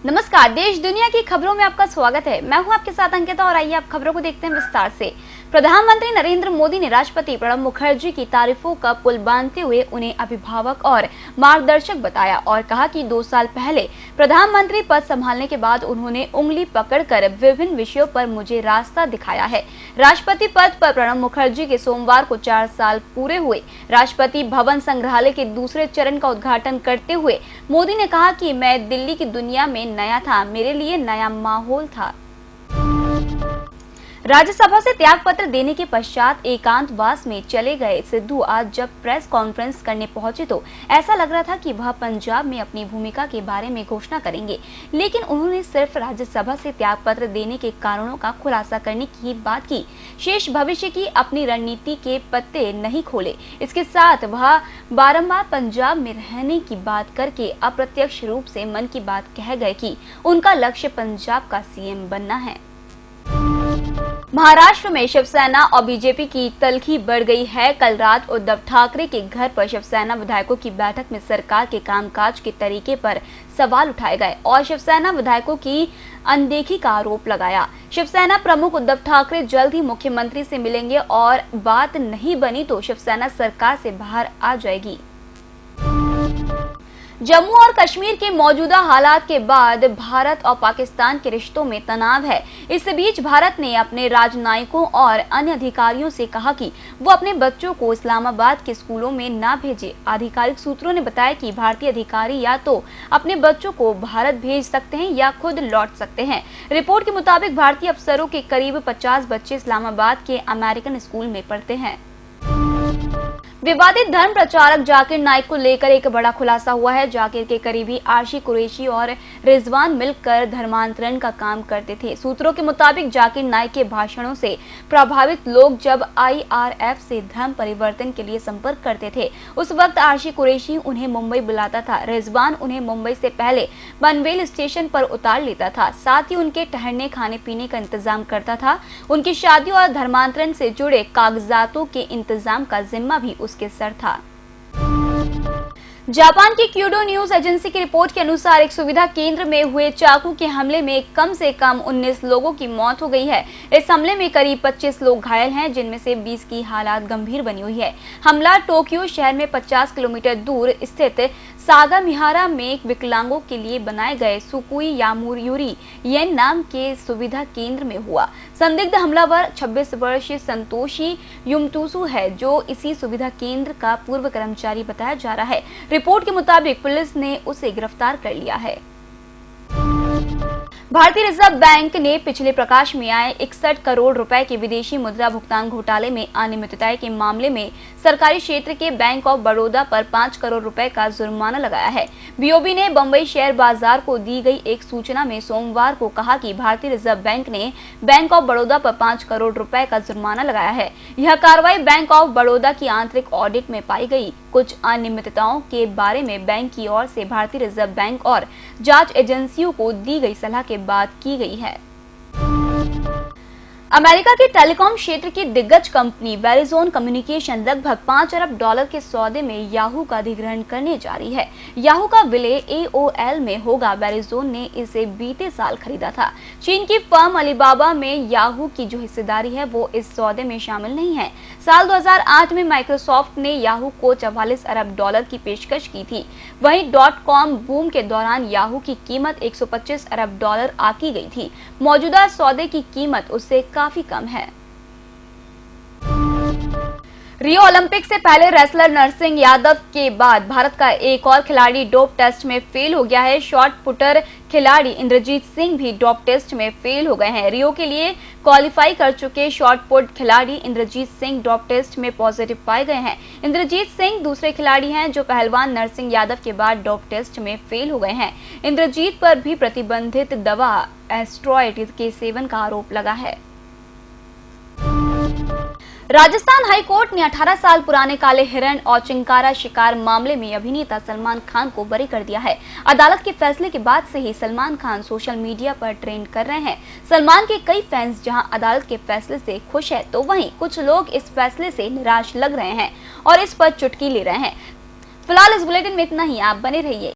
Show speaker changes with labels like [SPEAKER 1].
[SPEAKER 1] नमस्कार, देश दुनिया की खबरों में आपका स्वागत है। मैं हूं आपके साथ अंकिता और आइए आप खबरों को देखते हैं विस्तार से। प्रधानमंत्री नरेंद्र मोदी ने राष्ट्रपति प्रणब मुखर्जी की तारीफों का पुल बांधते हुए उन्हें अभिभावक और मार्गदर्शक बताया और कहा कि 2 साल पहले प्रधानमंत्री पद संभालने के बाद उन्होंने उंगली पकड़कर विभिन्न विषयों पर मुझे रास्ता दिखाया है। राष्ट्रपति पद पर प्रणब मुखर्जी के सोमवार को 4 साल पूरे हुए। राष्ट्रपति भवन संग्रहालय के दूसरे चरण का उद्घाटन करते हुए मोदी ने कहा कि मैं दिल्ली की दुनिया में नया था, मेरे लिए नया माहौल था। राज्यसभा से त्याग पत्र देने के पश्चात एकांतवास में चले गए सिद्धू आज जब प्रेस कॉन्फ्रेंस करने पहुंचे तो ऐसा लग रहा था कि वह पंजाब में अपनी भूमिका के बारे में घोषणा करेंगे, लेकिन उन्होंने सिर्फ राज्यसभा से त्याग पत्र देने के कारणों का खुलासा करने की बात की। शेष भविष्य की अपनी रणनीति के पत्ते नहीं खोले। इसके साथ वह बारंबार पंजाब में रहने की बात करके अप्रत्यक्ष रूप से मन की बात कह गए कि उनका लक्ष्य पंजाब का सीएम बनना है। महाराष्ट्र में शिवसेना और बीजेपी की तल्खी बढ़ गई है। कल रात उद्धव ठाकरे के घर पर शिवसेना विधायकों की बैठक में सरकार के कामकाज के तरीके पर सवाल उठाए गए और शिवसेना विधायकों की अनदेखी का आरोप लगाया। शिवसेना प्रमुख उद्धव ठाकरे जल्द ही मुख्यमंत्री से मिलेंगे और बात नहीं बनी तो शिवसेना सरकार से बाहर आ जाएगी। जम्मू और कश्मीर के मौजूदा हालात के बाद भारत और पाकिस्तान के रिश्तों में तनाव है। इस बीच भारत ने अपने राजनयिकों और अन्य अधिकारियों से कहा कि वो अपने बच्चों को इस्लामाबाद के स्कूलों में ना भेजें। आधिकारिक सूत्रों ने बताया कि भारतीय अधिकारी या तो अपने बच्चों को भारत भेज सकते हैं या खुद लौट सकते हैं। रिपोर्ट के मुताबिक भारतीय अफसरों के करीब 50 बच्चे इस्लामाबाद के अमेरिकन स्कूल में पढ़ते हैं। विवादित धर्म प्रचारक जाकिर नाइक को लेकर एक बड़ा खुलासा हुआ है। जाकिर के करीबी आशी कुरैशी और रिजवान मिलकर धर्मांतरण का काम करते थे। सूत्रों के मुताबिक जाकिर नाइक के भाषणों से प्रभावित लोग जब IRF से धर्म परिवर्तन के लिए संपर्क करते थे, उस वक्त आशी कुरैशी उन्हें मुंबई बुलाता था। रिजवान उन्हें मुंबई से पहले पनवेल स्टेशन पर उतार लेता था, साथ ही उनके ठहरने खाने पीने का इंतजाम करता था। उनकी शादी और धर्मांतरण से जुड़े कागजातों के इंतजाम का जिम्मा भी उसके सर था। जापान की क्योडो न्यूज एजेंसी की रिपोर्ट के अनुसार एक सुविधा केंद्र में हुए चाकू के हमले में कम से कम 19 लोगों की मौत हो गई है। इस हमले में करीब 25 लोग घायल हैं, जिनमें से 20 की हालत गंभीर बनी हुई है। हमला टोक्यो शहर में 50 किलोमीटर दूर स्थित सागामिहारा में विकलांगों के लिए बनाए गए सुकुई यामुयुरी येन नाम के सुविधा केंद्र में हुआ। संदिग्ध हमलावर 26 वर्षीय संतोषी युमटुसु है, जो इसी सुविधा केंद्र का पूर्व कर्मचारी बताया जा रहा है। रिपोर्ट के मुताबिक पुलिस ने उसे गिरफ्तार कर लिया है। भारतीय रिजर्व बैंक ने पिछले प्रकाश में आए 61 करोड़ रुपए के विदेशी मुद्रा भुगतान घोटाले में अनियमितता के मामले में सरकारी क्षेत्र के बैंक ऑफ बड़ौदा पर 5 करोड़ रुपए का जुर्माना लगाया है। BOB ने बंबई शेयर बाजार को दी गई एक सूचना में सोमवार को कहा कि भारतीय रिजर्व बैंक ने बैंक ऑफ बड़ौदा पर 5 करोड़ रुपए का जुर्माना लगाया है। यह कार्रवाई बैंक ऑफ बड़ौदा की आंतरिक ऑडिट में पाई गई कुछ अनियमितताओं के बारे में बैंक की ओर से भारतीय रिजर्व बैंक और जांच एजेंसियों को दी गई सलाह के बाद की गई है। अमेरिका के टेलीकॉम क्षेत्र की दिग्गज कंपनी वेरिजोन कम्युनिकेशन लगभग $5 अरब के सौदे में याहू का अधिग्रहण करने जा रही है। याहू का विलय AOL में होगा। वेरिजोन ने इसे बीते साल खरीदा था। चीन की फर्म अलीबाबा में याहू की जो हिस्सेदारी है वो इस सौदे में शामिल नहीं है। साल 2008 में माइक्रोसॉफ्ट ने याहू को $44 अरब की पेशकश की थी। वहीं .com बूम के दौरान याहू की कीमत $125 अरब आकी गई थी। मौजूदा सौदे की कीमत उससे काफी कम है। रियो ओलंपिक से पहले रेसलर नरसिंह यादव के बाद भारत का एक और खिलाड़ी डोप टेस्ट में फेल हो गया है। शॉट पुटर खिलाड़ी इंद्रजीत सिंह भी डोप टेस्ट में फेल हो गए हैं। रियो के लिए क्वालिफाई कर चुके शॉट पुट खिलाड़ी इंद्रजीत सिंह डोप टेस्ट में पॉजिटिव पाए गए हैं। इंद्रजीत सिंह दूसरे खिलाड़ी हैं जो पहलवान नरसिंह यादव के बाद डोप टेस्ट में फेल हो गए हैं। इंद्रजीत पर भी प्रतिबंधित दवा एस्ट्रॉइड के सेवन का आरोप लगा है। राजस्थान हाईकोर्ट ने 18 साल पुराने काले हिरण और चिंकारा शिकार मामले में अभिनेता सलमान खान को बरी कर दिया है। अदालत के फैसले के बाद से ही सलमान खान सोशल मीडिया पर ट्रेंड कर रहे हैं। सलमान के कई फैंस जहां अदालत के फैसले से खुश हैं, तो वहीं कुछ लोग इस फैसले से निराश लग रहे हैं और इस पर चुटकी ले रहे हैं। फिलहाल इस बुलेटिन में इतना ही। आप बने रहिए।